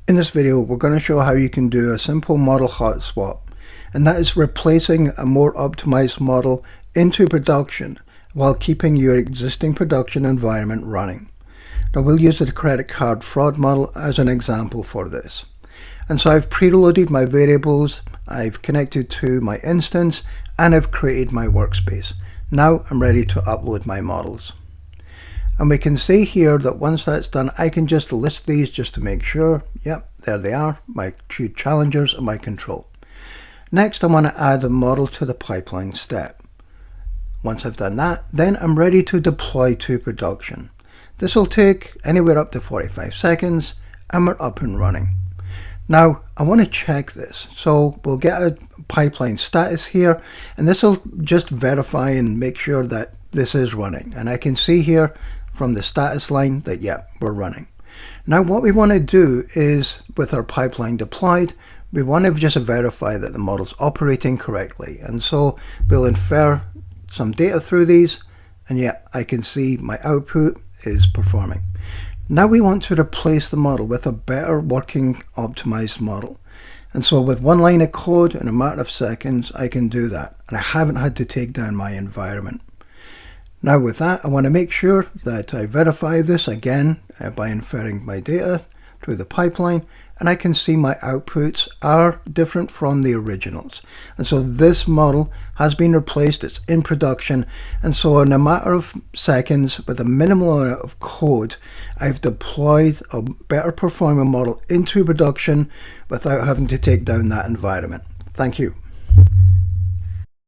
In this video, we're going to show how you can do a simple model hot swap, and that is replacing a more optimized model into production while keeping your existing production environment running. Now we'll use the credit card fraud model as an example for this. And so I've preloaded my variables, I've connected to my instance, and I've created my workspace. Now I'm ready to upload my models. And we can see here that once that's done, I can just list these just to make sure. Yep, there they are, my two challengers and my control. Next, I want to add a model to the pipeline step. Once I've done that, then I'm ready to deploy to production. This will take anywhere up to 45 seconds and we're up and running. Now, I want to check this. So we'll get a pipeline status here, and this will just verify and make sure that this is running. And I can see here from the status line that, yeah, we're running. Now what we want to do is, with our pipeline deployed, we want to just verify that the model's operating correctly. And so we'll infer some data through these, and yeah, I can see my output is performing. Now we want to replace the model with a better working optimized model. And so with one line of code in a matter of seconds, I can do that. And I haven't had to take down my environment. Now with that, I want to make sure that I verify this again by inferring my data through the pipeline, and I can see my outputs are different from the originals. And so this model has been replaced, it's in production, and so in a matter of seconds with a minimal amount of code, I've deployed a better performing model into production without having to take down that environment. Thank you.